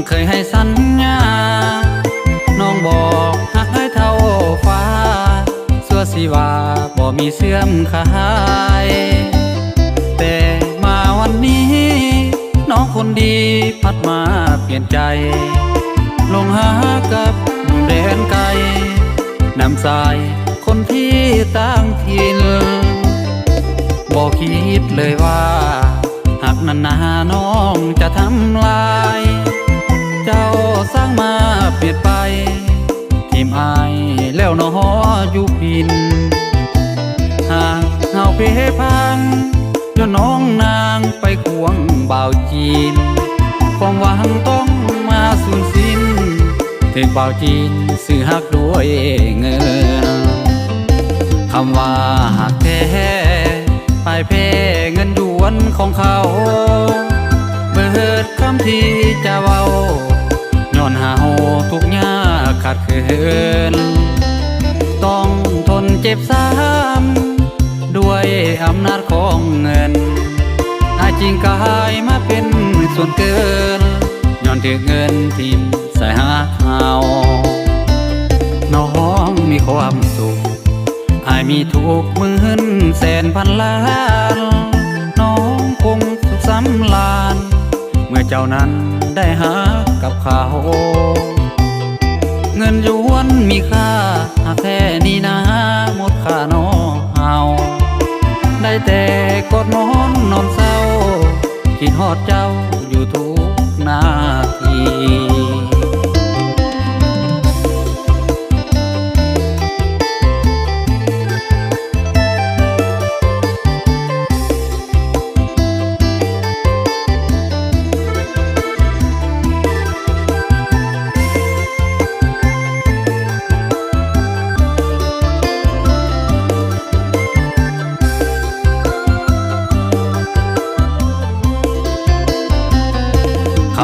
เคยให้สัญญาน้องบอกหักให้เท่าฟ้าสัวสิว่าบ่มีเสื่อมคายแต่มาวันนี้น้องคนดีพัดมาเปลี่ยนใจลงหากับหนุ่มแดนไกลนำสายคนที่ต่างถิ่นบอกคิดเลยว่าหากนานาน้องจะทำลายเจ้าสร้างมาเปลี่ยนไปทีมอายแล้วน้ออยู่พินหากเฮาเพพังจนน้องนางไปควงบ่าวจีนความหวังต้องมาสูญสิ้นถึงบ่าวจีนซื้อหักด้วยเงินคำว่าหักแท้ไปแพ้เงินด่วนของเขาเบิดคำที่จะเว้าย้อนหาทุกข์ยากขาดเขินต้องทนเจ็บซ้ำด้วยอำนาจของเงินอาจจริงกายมาเป็นส่วนเกินย้อนถึงเงินทิ่มใส่หาเอาน้องมีความสุขอายมีทุกหมื่นแสนพันล้านน้องคงสุขสำราญเมื่อเจ้านั้นได้หากับเขาเงินหยวนมีค่าหากแค่นี้นะหมดค่าน้องเฮาได้แต่กอดนอนเศร้าคิดฮอดเจ้าอยู่ทุกนาที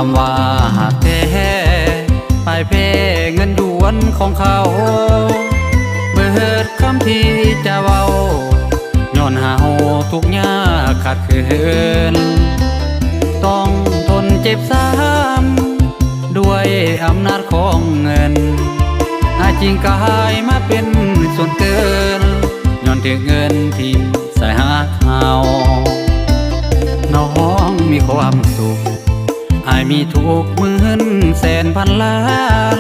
คำว่าหักแท้ไปแพ้เงินด่วนของเขาเบิดคำที่จะเว้าย้อนหาทุกข์ยากขาดเขินต้องทนเจ็บซ้ำด้วยอำนาจของเงินอาจจริงกายมาเป็นส่วนเกินย้อนถึงเงินที่ใส่หาเขาน้องมีความสุขอายมีทุกหมื่นแสนพันล้าน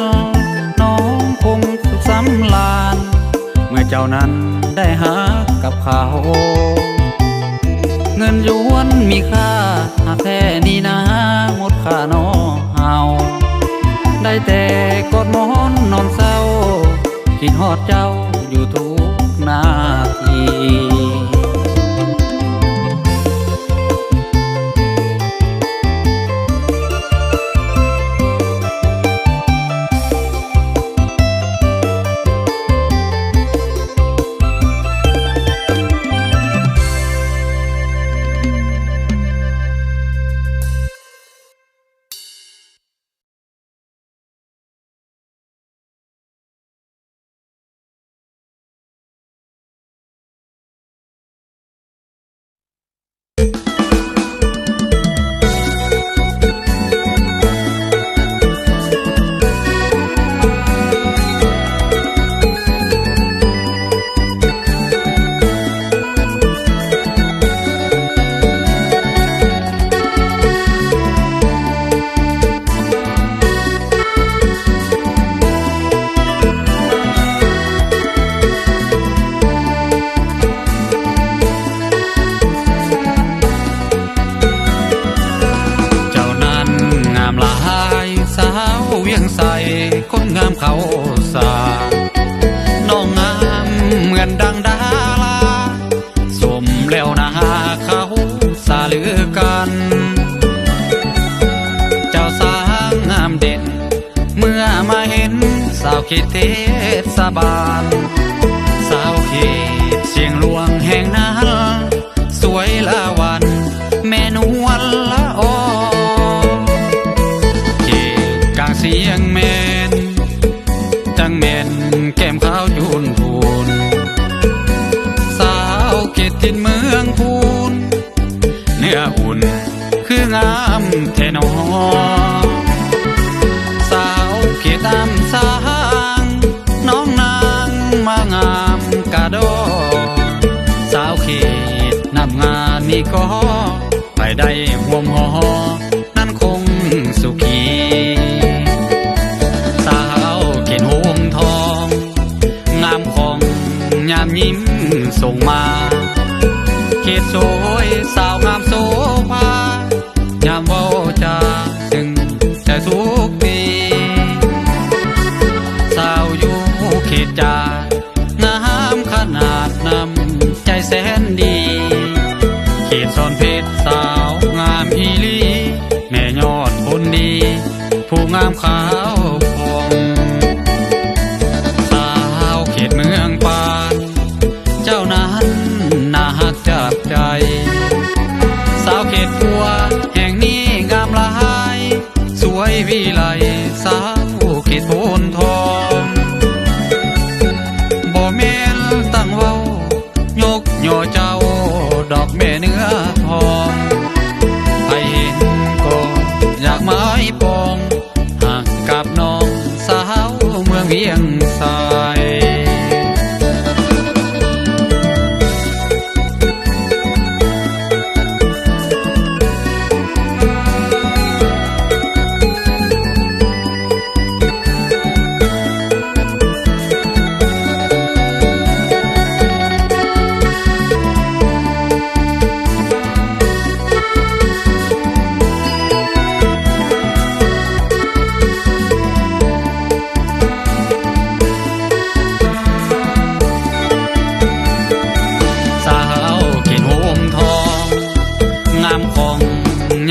น้องคงสุขสำราญเมื่อเจ้านั้นได้หากับเขาเงินหยวนมีค่าหากแค่นี้นะหมดค่าน้องเฮาได้แต่กอดนอนเศร้าคิดฮอดเจ้าอยู่ทุกนาทีคนงามเขาสาน้องงามเหมือนดังดาราสมแล้วนะเขาสาลือกันเจ้าสาวงามเด่นเมื่อมาเห็นสาวเขตเทศบาลสาวเขตเสียงหลวงแห่งนั้นสวยละวันแม่นวลละออเขตกลางเสียงแม่จังเม่นแก้มขาวยูนพูนสาวเขตทินเมืองพูนเนื้ออุ่นคืองามแท้นอ นับงานนี้ก็ไปได้ห่วมหอนั่นคงสุขีสาวเกณฑ์โฮมทองงามของยามยิ้มส่งมาเขตสวยสาวงามโสภายามเว้าจาจึงใจทุกทีสาวอยู่เขตจางามขนาดนำใจแสนดีเขตสอนเพชรสาวงามอีลีแม่ยอดคนดีผู้งามขาวผ่องสาวเขตเมืองปานเจ้านั้นน่าฮักจับใจสาวเขตปัวแห่งนี้งามหลายสวยวิไลสาวเขตโพนทองบ่แม่นตั้งเว้ายกย่อเจ้าดอกแม่เนื้อทองใครเห็นก็อยากไม้ปองหักกับน้องสาวเมืองเวียงสาย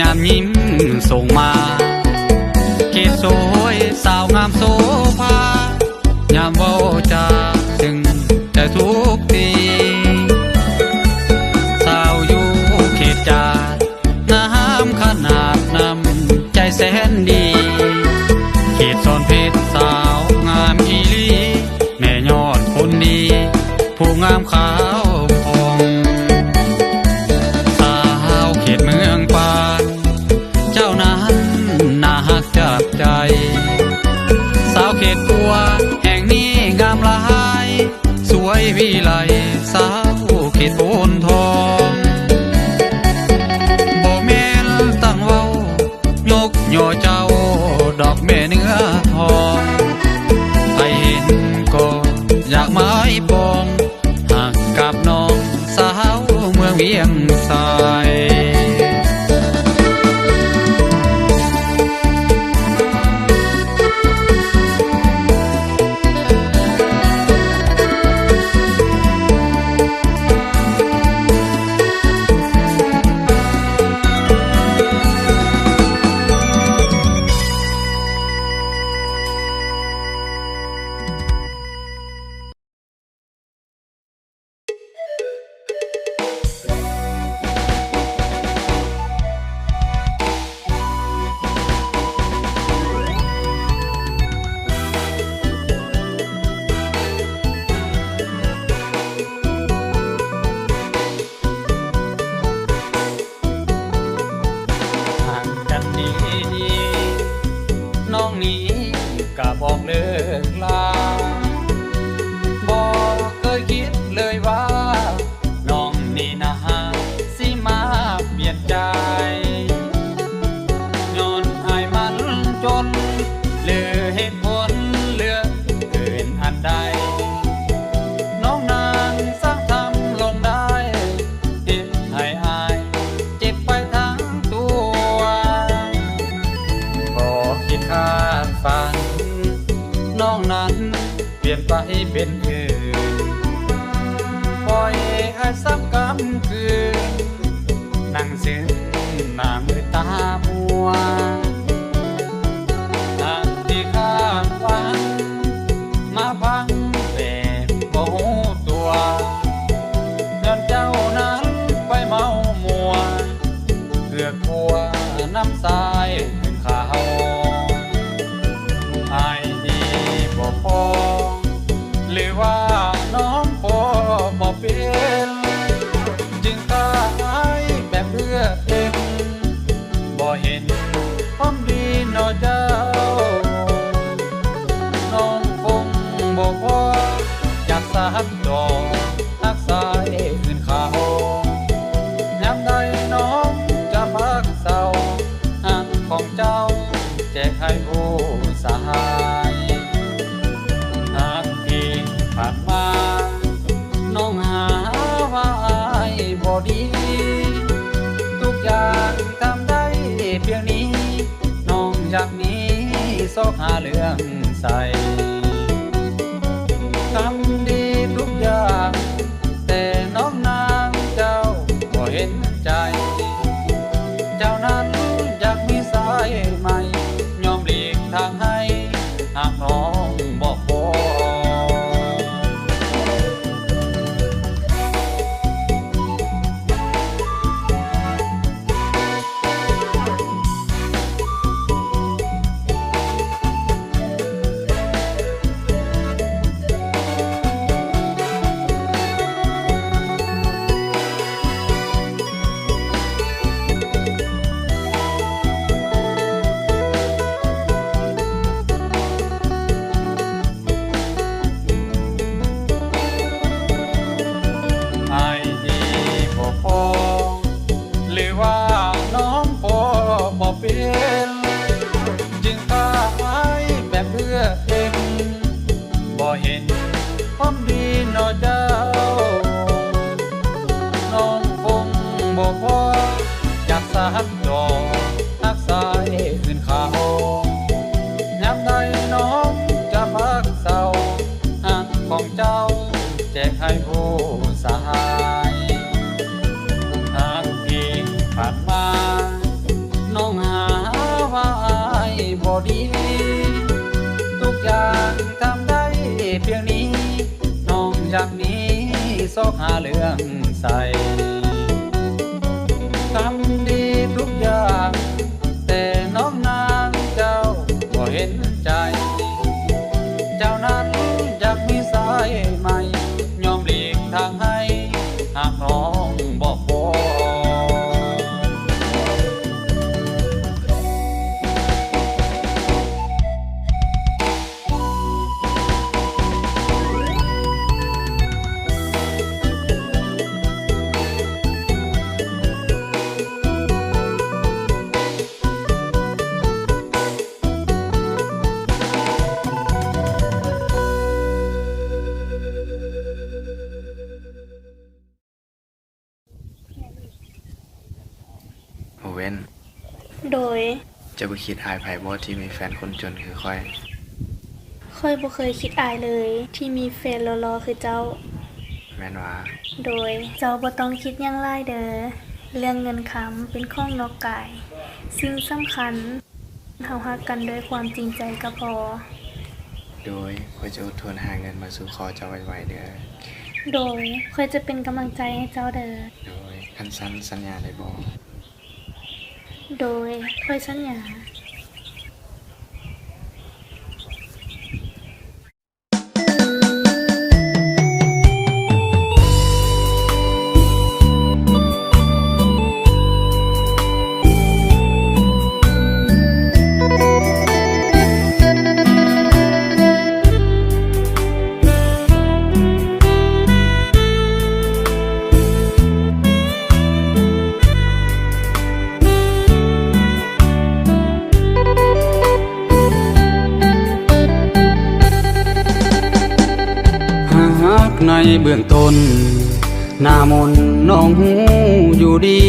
ยามยิ้มส่งมาเขตสวยสาวงามโสภายามเว้าจาจึงใจทุกทีสาวอยู่เขตจางามขนาดนำใจแสนดีเขตสอนเพชรสาวงามอีลีแม่ยอดคนดีผู้งามขาวผ่องสาวเขตเมืองปานเจ้านั้นน่าฮักจับใจสาวเขตปัวแห่งนี้งามหลายสวยวิไลสาวเขตโพนทองบ่แม่นตั้งเว้ายกย่อเจ้าดอกแม่เนื้อทองใครเห็นก็อยากไม้ปองหักกับน้องสาวเมืองเวียงสายน้องนี้ก็บอกเลิกลาบอกเคยคิดเลยว่าน้องนี่นะสิมาเปลี่ยนใจย้อนอายมันจนเหลือเหตุผลเหลือเกินอันใดน้องนางสร้างทำลงได้เจ็บให้อายเจ็บไปทั้งตัวบอกคิดคาดฝันน้องนั้นเปลี่ยนไปเป็นอื่นปล่อยให้ซ้ำกำคืนนั่งซึ้งหน้ามือตามัวทางที่คาดหวังมาพังแบบบ่รู้ตัวย้อนเจ้านั้นไปเมามัวเกือกพัวน้ำสายเป็นขาวอายดีบ่พอหรือว่าน้องพอบ่เป็นจึงตายแบบเพื่อเล่นบ่เห็นความดีน้อเจ้าน้องคงบ่พออยากสักดอกรักสายขึ้นเขา ทุกอย่างทำได้เพียงนี้น้องอยากหนีซอกหาเรื่องใส่ทำดีทุกอย่างแต่น้องนางเจ้าก็เห็นใจเจ้านั้นอยากมีสายใหม่ยอมหลีกทางให้หากน้องบอกพอเป็นจึงพาไว้แบบเพื่อเองบ่เห็นความดีนอเจ้าน้องคงบ่พออยากสักดอกทักสายขึ้นเขายามใดน้องจะพักเศร้าหักของเจ้าแจกให้ผู้สหายทางที่ผ่านมาน้องหาว่าอายบ่ดีทุกอย่างทำได้เพียงนี้น้องอยากหนีซอกหาเรื่องใส่ทำดีทุกอย่างแต่น้องนางเจ้าก็เห็นใจเจ้านั้นอยากมีสายใหม่ยอมหลีกทางให้หากน้องบอกพอเว้นโดยจะบ่คิดอายไผบ่ที่มีแฟนคนจนคือค่อยบ่เคยคิดอายเลยที่มีแฟนหล่อๆคือเจ้าแม่นว่าโดยเจ้าบ่ต้องคิดหยังหลายเด้อเรื่องเงินคำเป็นของนอกกายสิ่งสำคัญเฮารักกันด้วยความจริงใจก็พอโดยข้อยจะอดทนหาเงินมาสู่ขอเจ้าไวๆเด้อโดยข้อยจะเป็นกำลังใจให้เจ้าเด้อโดยคันสั้นสัญญาได้บ่โดยข้อยสัญญาในเบื้องต้นหน้ามนน้องหูอยู่ดี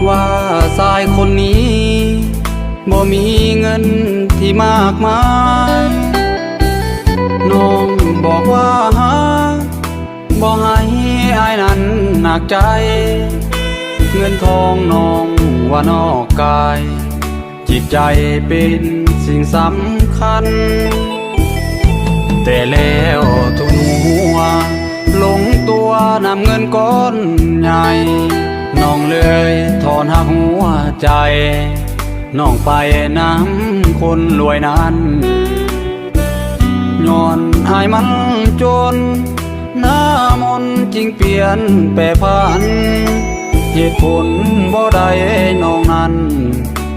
ว่าชายคนนี้บ่มีเงินที่มากมายน้องบอกว่าบ่ให้อายนั้นหนักใจเงินทองน้องว่านอกกายจิตใจเป็นสิ่งสำคัญแต่แล้วทุกหัวลงตัวนำเงินก้อนใหญ่น้องเลยถอนหักหัวใจน้องไปน้ำคนรวยนั้นย้อนอายมันจนหน้ามนจริงเปลี่ยนแปรผันเหตุผลบ่ได้น้องนั้น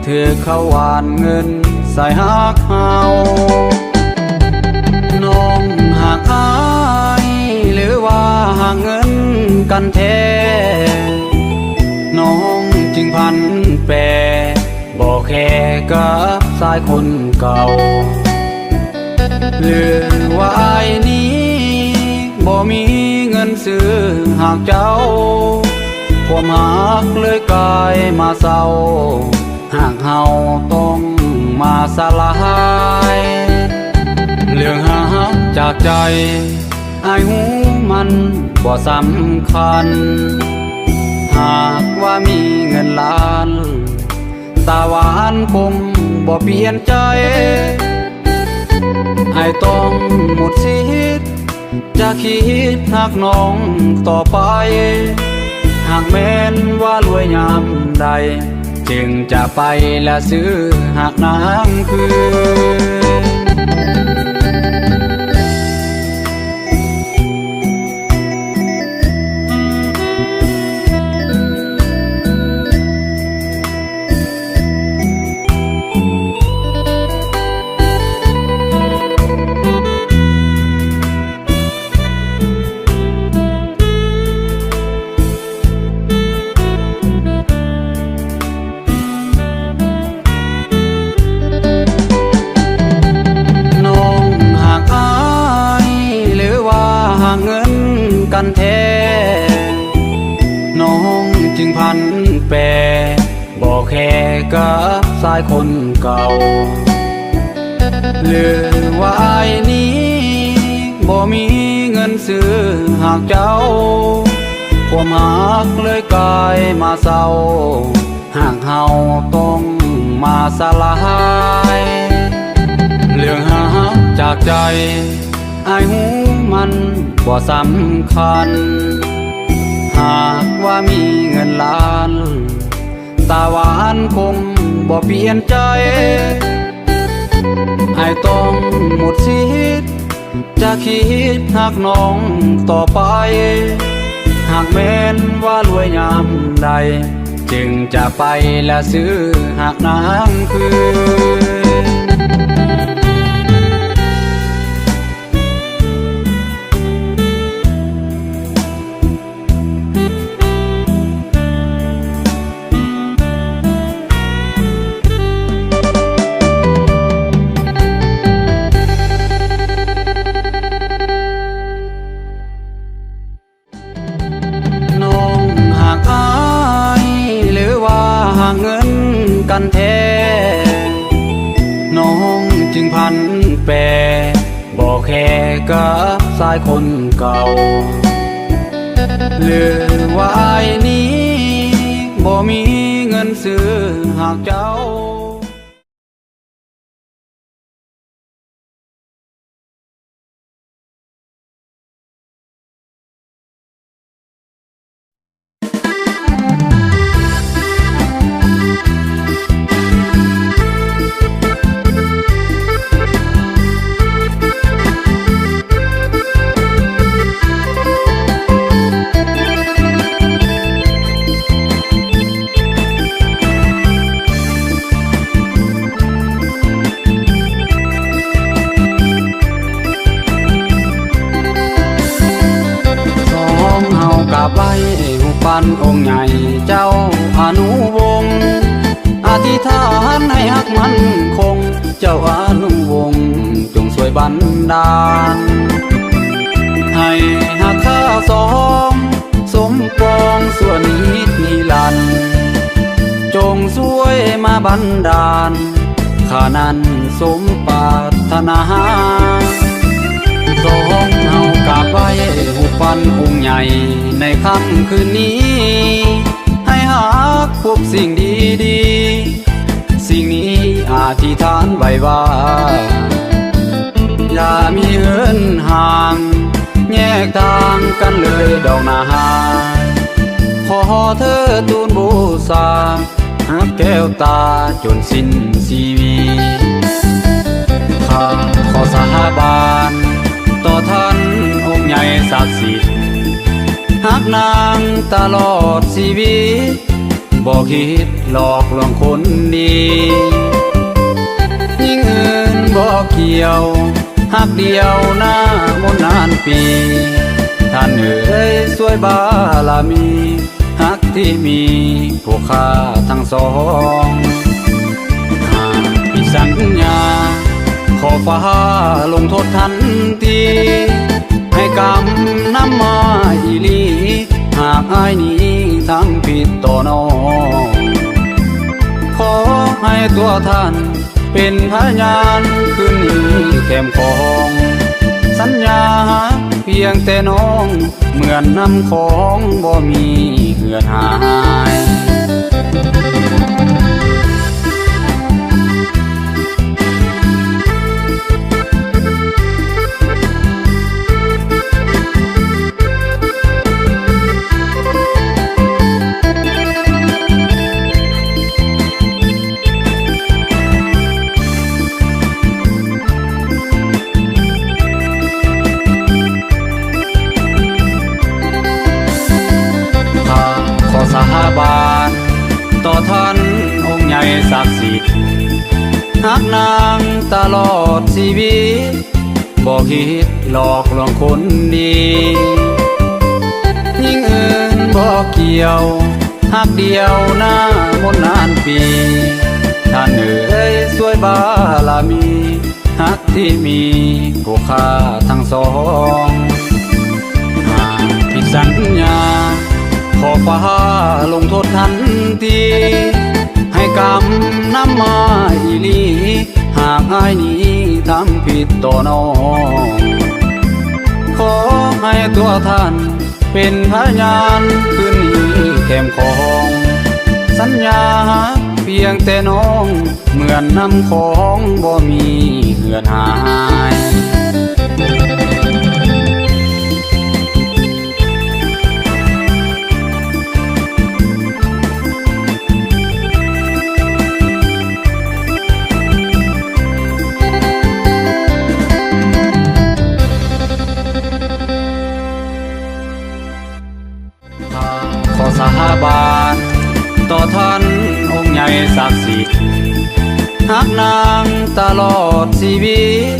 เธอเข้าหวานเงินใส่หักเฮาน้องหากอายหรือว่าหากเงินกันแท้น้องจึงพันแปรบ่แค่กับสายคนเก่าหรือว่าอายนี้บ่มีเงิน ซื้อหากเจ้าความหักเลยกลายมาเศร้าหากเฮาต้องมาสลายเรื่องหักจากใจอายหูมันบ่สำคัญหากว่ามีเงินล้านตาหวานคงบ่เปลี่ยนใจอายต้องหมดสิทธิ์จะคิดหักน้องต่อไปหากแม้นว่ารวยยามใดจึงจะไปและซื้อหักนางคืนกันแท้น้องจึงพันแปรบอกแค่กับสายคนเก่าหรือว่าไอ้นี้บ่มีเงินซื้อหากเจ้าความหักเลยกลายมาเศร้าหากเฮาต้องมาสลายเรื่องหักจากใจอายหูมันบ่สำคัญหากว่ามีเงินล้านตาหวานคงบ่เปลี่ยนใจอายต้องหมดสิทธิ์จะคิดหักน้องต่อไปหากแม้นว่ารวยยามใดจึงจะไปและซื้อหักนางคืนกันแท้น้องจึงพันแปรบอกแค่กับสายคนเก่าหรือว่าไอ้นี้บ่มีเงินซื้อหากเจ้าไว้หุบปันองค์ใหญ่เจ้าอนุวงศ์อธิษฐานให้ฮักมันคงเจ้าอนุวงศ์จงช่วยบันดาลให้ฮักข้าสองสมปองส่วนนิดนิรันดร์จงช่วยมาบันดาลข้านั้นสมปรารถนาสองเฮากราบไหว้หุบปันองค์ใหญ่ในค่ำคืนนี้ให้หากพบสิ่งดีๆสิ่งนี้อธิษฐานไว้ว่าอย่ามีเหินห่างแยกทางกันเลยดอกนาขอเธอทูลบูชาหักแก้วตาจนสิ้นชีวิตข้าขอสาบานต่อท่านองค์ใหญ่ศักดิ์สิทธิ์หักนางตลอดชีวิตบ่คิดหลอกลวงคนดียิ่งอื่นบ่เกี่ยวหักเดียวหน้ามนต์นานปีท่านเอ๋ยช่วยบารมีหักที่มีพวกข้าทั้งสองหากมีสัญญาขอฟ้าลงโทษทันทีให้ ให้กรรมนำมาอีหลีหากอายนี้ทำผิดต่อน้องขอให้ตัวท่านเป็นพยานคืนนี้แก้มของสัญญาเพียงแต่น้องเหมือนน้ำของบ่มีเหือดหายขอสาบานต่อท่านองค์ใหญ่ศักดิ์สิทธิ์หักนางตลอดชีวิตบ่คิดหลอกลวงคนดียิ่งอื่นบ่เกี่ยวหักเดียวหน้ามนต์นานปีท่านเอ๋ยช่วยบารมีหักที่มีผู้ค่าทั้งสองหากผิดสัญญาขอฟ้าลงโทษทันทีให้กรรมนำมาอีหลีหากอายนี้ทำผิดต่อน้องขอให้ตัวท่านเป็นพยานคืนนี้แก้มของสัญญาเพียงแต่น้องเหมือนน้ำของบ่มีเหือดหายขอสาบานต่อท่านองค์ใหญ่ศักดิ์สิทธิ์หักนางตลอดชีวิต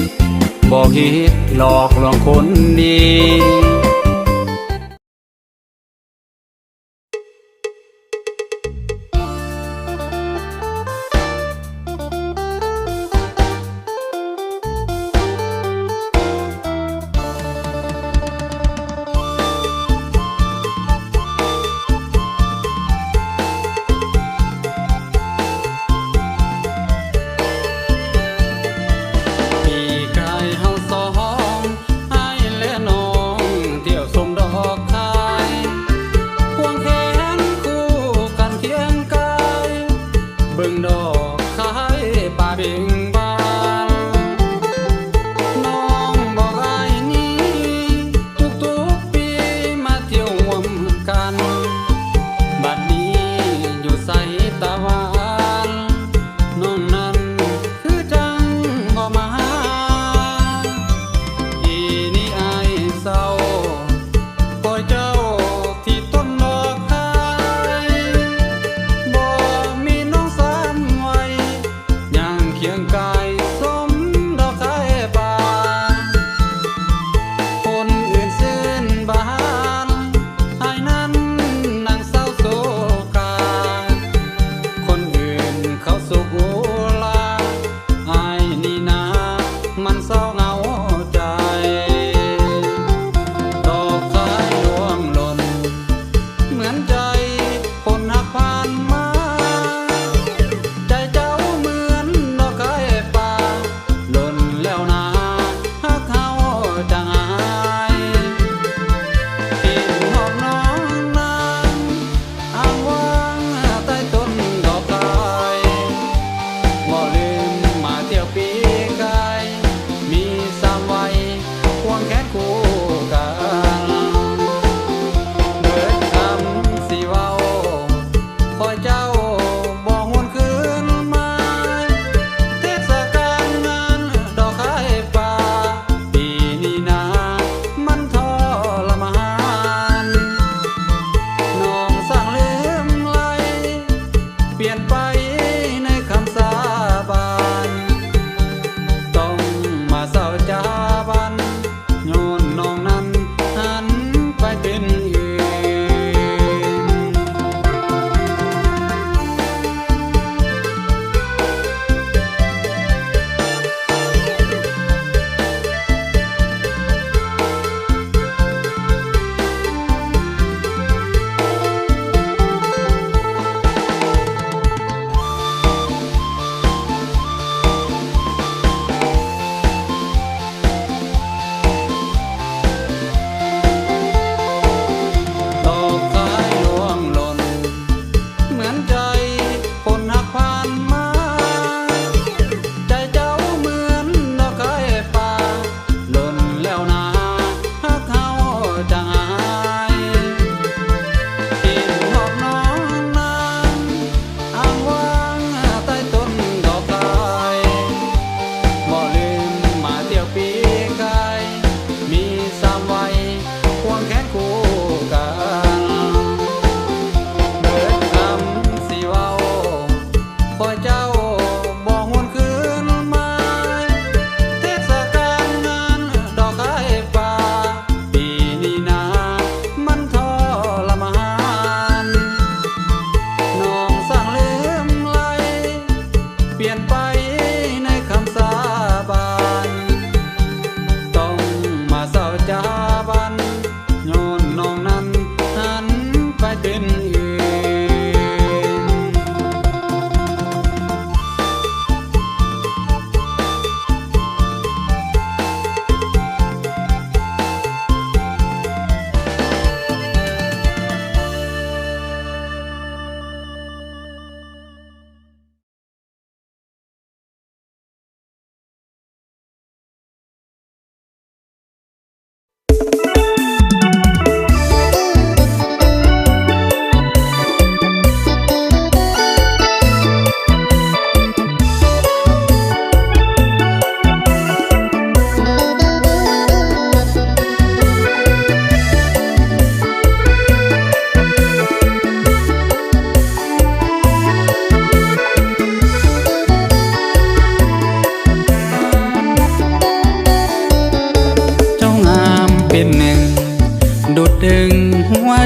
บ่คิดหลอกลวงคนดีท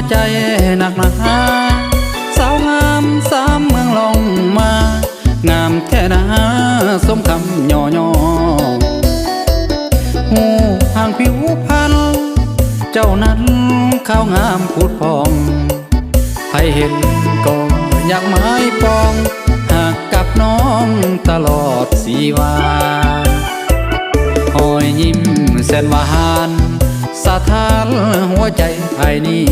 ใจหนักหนาสาวงามสามเมืองลงมา งามแท้นาสมคำย่อย่อหูห่างผิวพันเจ้านั้นข้าวงามพูดพองให้เห็นก็อยากไม้ปองหากกับน้องตลอดสีวาหอยยิ้มแสนหวานสะท้านหัวใจไอ้นี้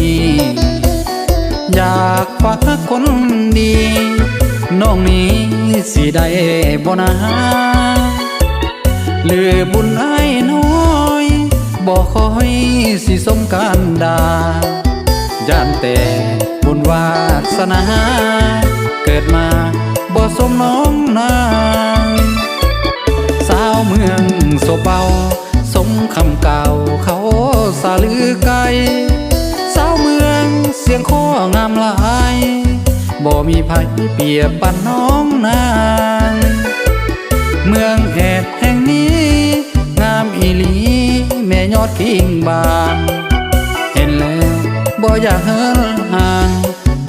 อยากฝากคนดีน้องนี้สิได้บ่นาเหลือบุญไอ้น้อยบ่คอยสิสมการดาย่านแต่บุญวาสนาเกิดมาบ่สมน้องนางสาวเมืองโซเบาสมคำเก่าเขาสาลือไกลสาวเมืองเสียงข้องามหลายบ่มีไผเปรียบปันน้องนางเมืองแอดแห่งนี้งามอีหลีแม่ยอดกิ่งบานเห็นแล้วบ่อยากเหินห่าง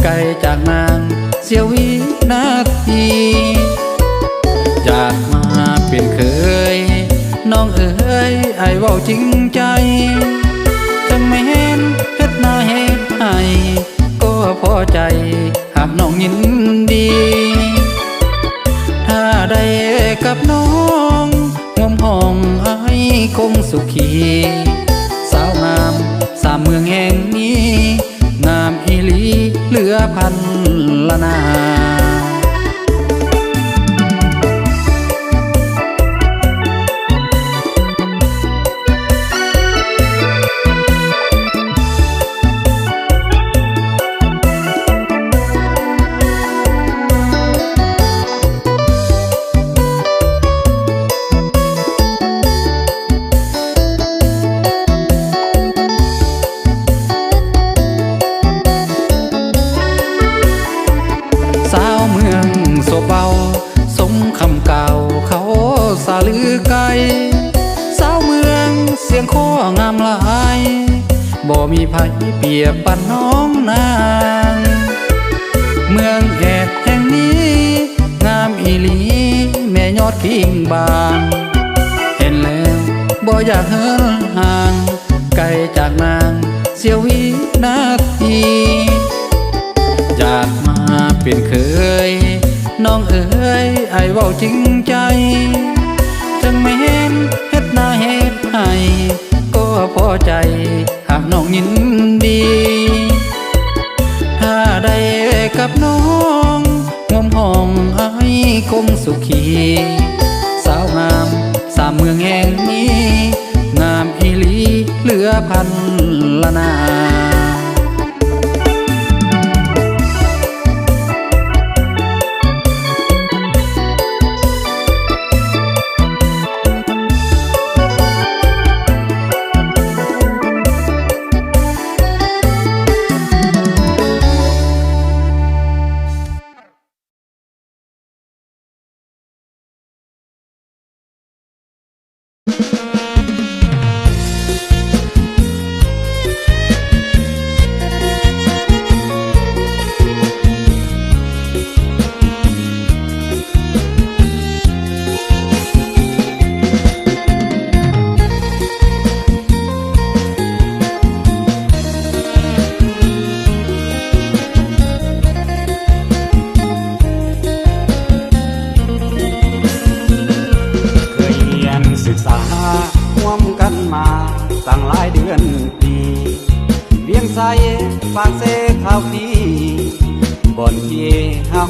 ไกลจากนางเสียวินาทีอยากมาเป็นเคยน้องเอ๋ยไอ้เว้าจริงใจจังแม่นเฮ็ดหน้าเฮ็ดให้ก็พอใจหากน้องยินดีถ้าได้กับน้องงมห้องไอ้คงสุขีสาวงามสามเมืองแห่งนี้งามอีหลีเหลือพันละนาสาวเมืองโซเบาสมคำเก่าเขาสาลือไกลสาวเมืองเสียงข้องามหลายบ่มีไผเปรียบปันน้องนางเมืองแอดแห่งนี้งามอีหลีแม่ยอดกิ่งบานเห็นแล้วบ่อยากเหินห่างไกลจากนางเสียวินาทีอยากมาเป็นเคยน้องเอ๋ยไอ้เว้าจริงใจจังแม่นเฮ็ดหน้าเฮ็ดให้ก็พอใจหากน้องยินดีถ้าได้กับน้องงมห้องไอ้คงสุขีสาวงามสามเมืองแห่งนี้งามอีหลีเหลือพันละนาร่วมกันมาตั้งหลายเดือนปีเวียงใสฝากเสข่าวดีบ่อนที่เฮา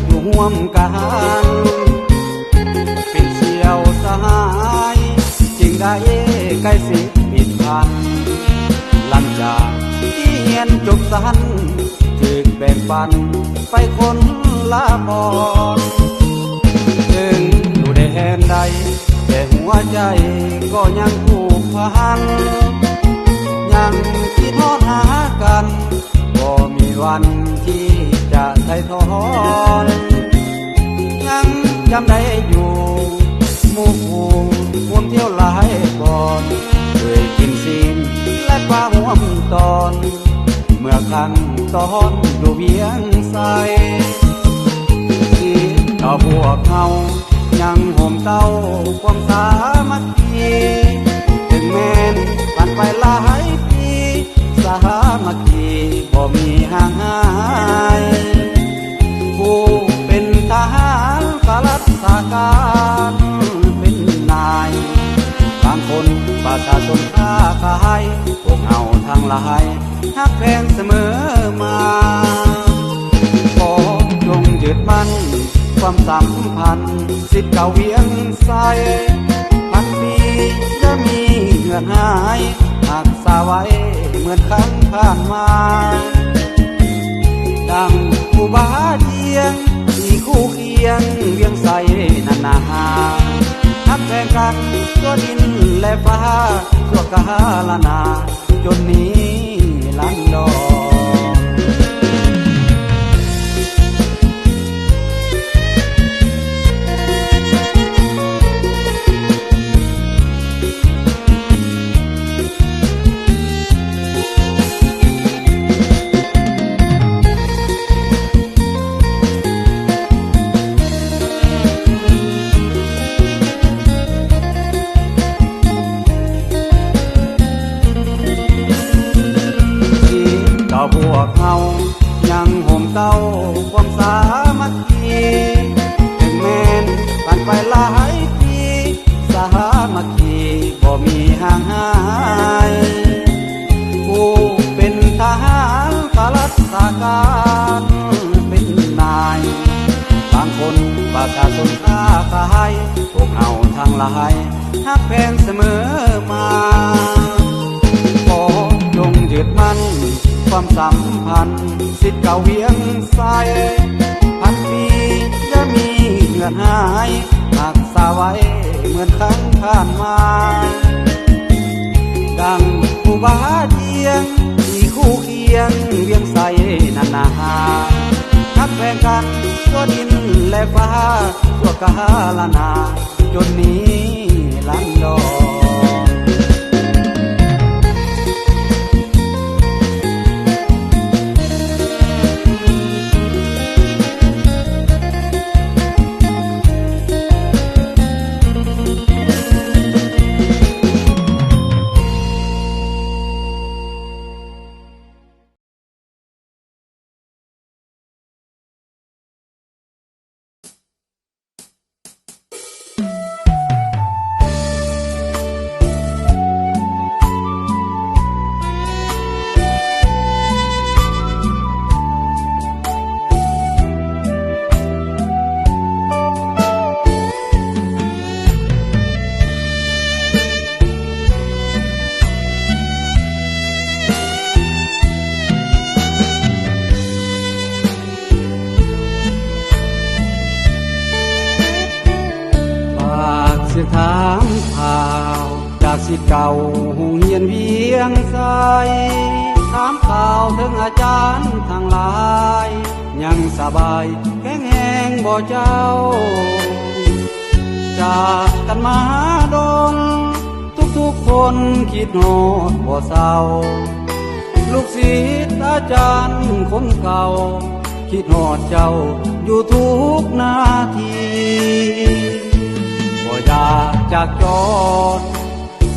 อยู่ร่วมกันเป็นเสี่ยวสหายจึงได้ใกล้สิปิดพันหลังจากที่เรียนจบสั้นจึงแบ่งปันไปคนละบอนถึงอยู่แดนใดแต่หัวใจก็ยังผูกพันยังคิดทอดหากันก็มีวันที่จะไถ่ถอนยังจำได้อยู่หมู่คู่ควมเที่ยวหลายก่อนเคยกินซีนและปลาห่วมตอนเ มื่อครั้งตอนอยู่เวียงใสที่เราพวกเขายังห่มเต้าความสามัคคีถึงแม้นผ่านไปหลายปีสามัคคีบ่มีห่างหายผู้เป็นทหารข้าราชการเป็นนายบางคนประชาชนค้าขายพวกเอาทางหลายฮักแพงเสมอมาขอจงยึดมั่นความสัมพันธ์สิทธิ์เก่าเวียงใสพันปีจะมีเหือดหายหักษาไว้เหมือนครั้งผ่านมาดังผู้บาเยียงที่คู่เคียงเวียงใสนานาฮักแพงกันตัวดินและฟ้าตัวกาลนาจนนี้ลันดอนพวกเขายังห่มเต้าความสามัคคีถึงแม้นผ่านไปหลายปีสามัคคีบ่มีห่างหายผู้เป็นทหารข้าราชการเป็นนายบางคนประชาชนค้าขายพวกเอาทางหลายฮักแพงเสมอมาขอจงยึดมั่นความสัมพันธ์สิทธิ์เก่าเวียงใสพันปีจะมีเหือดหายหักษาไว้เหมือนครั้งผ่านมาดังผู้บาเยียงที่คู่เคียงเวียงใสนานาฮักแพงกันตัวดินและฟ้าตัวกาลนาจนนี้ลันดอนถามข่าวจากสิทธิ์เก่าโรงเรียนเวียงใสถามข่าวถึงอาจารย์ทางหลายยังสบายแข็งแรงบ่เจ้าจากกันมาดนทุกคนคิดโหดบ่เศร้าลูกศิษย์อาจารย์คนเก่าคิดโหดเจ้าอยู่ทุกนาทีบ่อยากจากจอด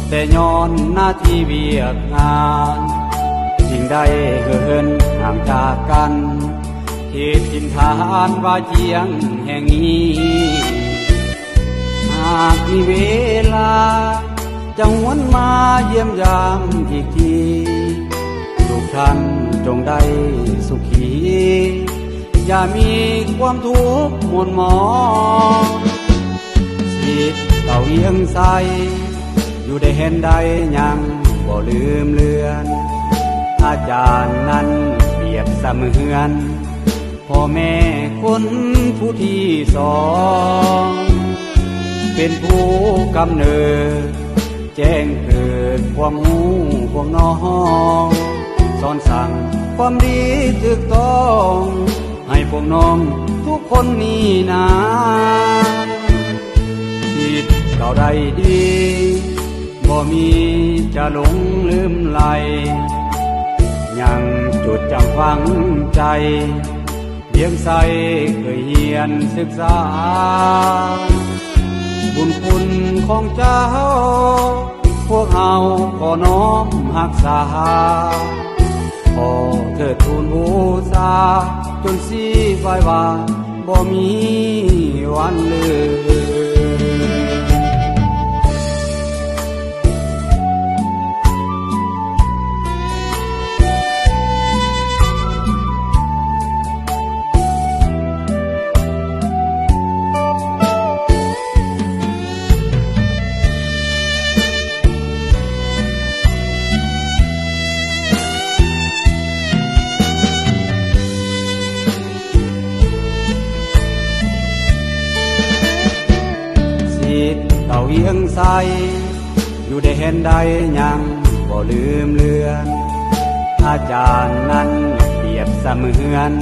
แต่ย้อนหน้าที่เวียกงานสิ่งใดเหินห่างจากกันเขตถิ่นฐานว่าเจียงแห่งนี้หากมีเวลาจะหวนมาเยี่ยมยามอีกทีทุกท่านจงได้สุขีอย่ามีความทุกข์หม่นหมองสิทธิ์เก่าเวียงใสอยู่ได้เห็นใดยังบ่ลืมเลือนอาจารย์นั้นเปรียบเสมือนพ่อแม่คนผู้ที่สองเป็นผู้กำเนิดแจ้งเกิดความรู้พวกน้องสอนสั่งความดีถูกต้องให้พวกน้องทุกคนนี้นะสิทธิ์เก่าใดดีบ่มีจะหลงลืมไหลยังจ จุดจำฝังใจเลี้ยงใสเคยเฮียนศึกษาบุญคุณของเจ้าพวกเฮาขอน้อมรักษาขอเถิดทูลบูชาจนสีไฟว่าบ่มีวันลืมเต่าเวียงใสอยู่ได้เห็นใดยังบ่ลืมเลือนอาจารย์นั้นเปรียบเสมือน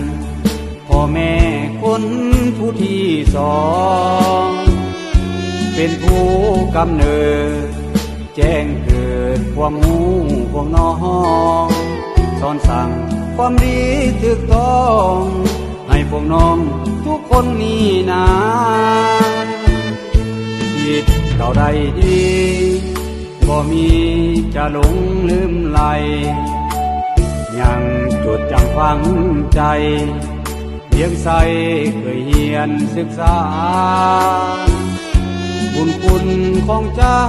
พ่อแม่คนผู้ที่สองเป็นผู้กำเนิดแจ้งเกิดความหูพวกน้องสอนสั่งความดีถูกต้องให้พวกน้องทุกคนนี่นาคิดเก่าใดดีบ่มีจะหลงลืมไหลยังจดจำฝังใจเลี้ยงใสเคยเฮียนศึกษาบุญคุณของเจ้า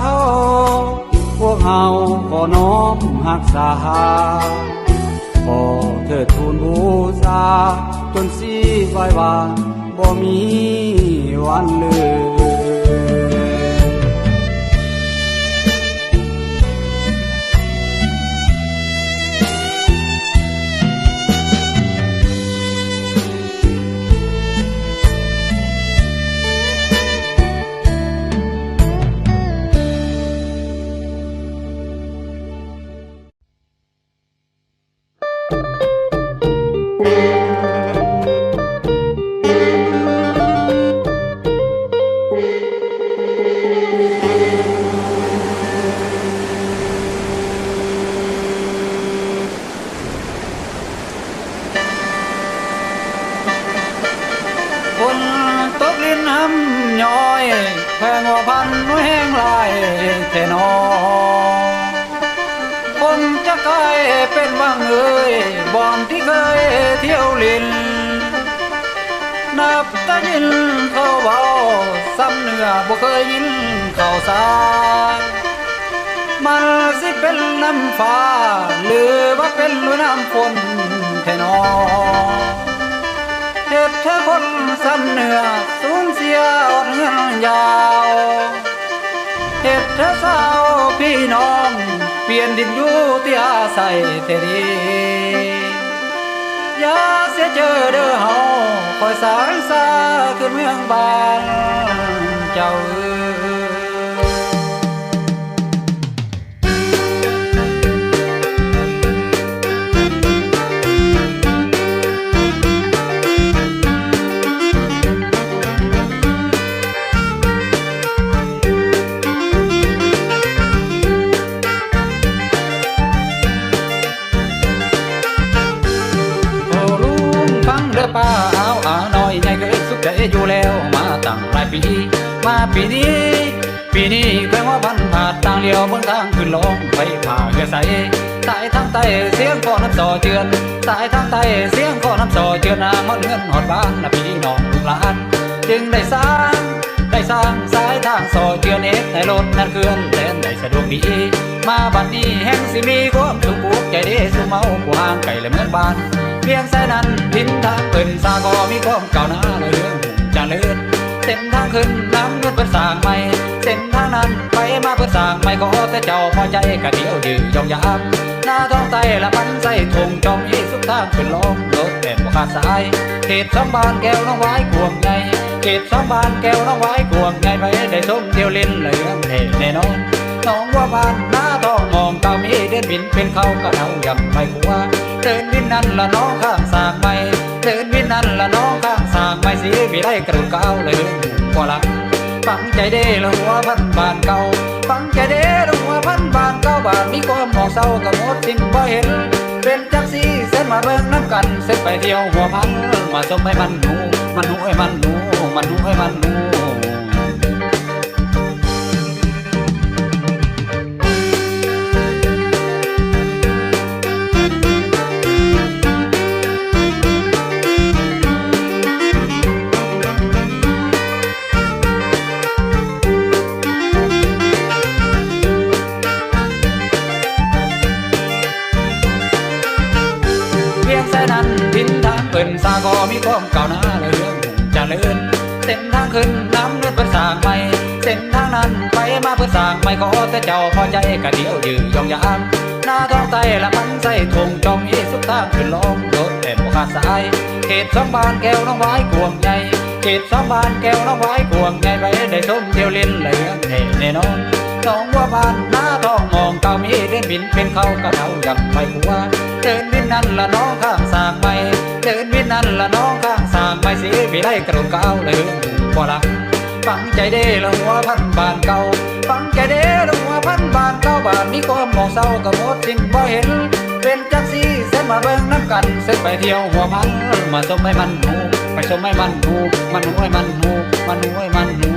พวกเฮาขอน้อมรักษาขอเถิดทูลบูชาจนสีไฟว่าบ่มีวันลืมฝนตกลิ้นห้ำย้อยแพงว่าพันแห้งลายเทนอคงจะกลายเป็นบางเอ่ยบ่อนที่เคยเที่ยวลินนับตะยินเขาเบาซ้ำเนื้อบ่เคยยินเขาสามันสิเป็นน้ำฟ้าหรือว่าเป็นน้ำฝนแท่นอเหตุเธอคนซ้ำเนื้อสูญเสียอดเงินยาวเหตุเธอสาวพี่น้องเปลี่ยนดินอยู่ที่อาศัยเทดีอย่าเสียเจอเด้อเฮาคอยสารสาขึ้นเมืองบ้านเจ้าป้าเอาหน่อยใหญ่เคยสุขใจอยู่แล้วมาตั้งหลายปีมาปีนี้แค่ว่าพันผ่าต่างเดียวบนทางขึ้นลงไปผ่าเหือใสสายทางใต้เสียงขอน้ำต่อเจือนสายทางใต้เสียงขอน้ำต่อเจือนนางมันเงินหอดบ้านนะพี่น้องลูกหลานจึงได้สร้างสายทางต่อเจือนเอกในรถนั่นเคลื่อนแล่นได้สะดวกดีมาบัดนี้แห่งสิมีความสุขผูกใจเด้สุเมาผู้ห่างไกลและเหมือนบ้านเพียงสายนั้นทินทางเปิ่นสาก็มีความเก่าหน้าและเรื่องเจริญเส้นทางขึ้นน้ำเงินเปิดสร้างใหม่เส้นทางนั้นไปมาเปิดสร้างใหม่ขอแต่เจ้าพอใจกะเดียวยืนยองยามหน้าท้องไตละพันใส่ทงจองอีสุดทางขึ้นลงรถแต่บ่ขาดสายเขตสองบานแก้วน้องไว้กวงไงเขตสองบานแก้วน้องไว้กวงไงไปได้ชมเดียวลิ้นเลยเรื่องเท่แน่นอนน้องว่าบ้านหน้าท้องมองเก่ามีเดินบินเป็นเขาก็เอาอย่างไม่กลัวเดินวินนั่นละน้องข้างสางไม่เดินวินนั่นละน้องข้างสางไม่สีวิไลกระดูกเก่าเลยเรื่องกว่าหลังฟังใจเด้ละหัวพันบานเก่าฟังใจเด้ละหัวพันบานเก่าบานมีความมองเศร้ากับหมดสิ้นบ่เห็นเ เป็นจังสีเส้นมาเบิ่งน้ำกันเส้นไปเที่ยวหัวพันมาชมให้มันหนูมันหนูให้มันหนูมันหนูให้มันหนู เพียงแค่นั้นทินทางเปิ่นสาก็มีความก้าวหน้าและเรื่องเจริญเส้นทางขึ้นน้ำเลือดเปิดสร้างใหม่เส้นทางนั้นไปมาเปิดสร้างใหม่ขอแต่เจ้าพอใจกะเดียวยืนยองยามหน้าท้องไตละมันใส่ทงจองอีสุดทางขึ้นลงรถแต่บ่ขาดสายเขตสองบ้านแก้วน้องไว้กวงใหญ่เขตสองบ้านแก้วน้องไว้กวงใหญ่ไปได้ชมเที่ยวลิ้นและเรื่องแน่นอนน้องว่าบ้านหน้าท้องมองเก่ามีเดินบินเป็นเขากะเท่าอย่างไปหัวเดินบินนั่นละน้องข้างสางไม่เดินบินนั่นละน้องข้างสางไม่สีพี่ไล่กระโดดเก้าเลยพอละฟังใจเด้ละหัวพันบานเก่าฟังใจเด้ละหัวพันบานเก่าบ้านนี้ก็มองเศร้าก็หมดสิ้นบ่เห็นเป็นจังสีเส้นมาเบิ่งน้ำกันเส้นไปเที่ยวหัวพันมาชมให้มันหนูไปชมให้มันหนูมันหนูให้มันหนูมันหนูให้มันหนู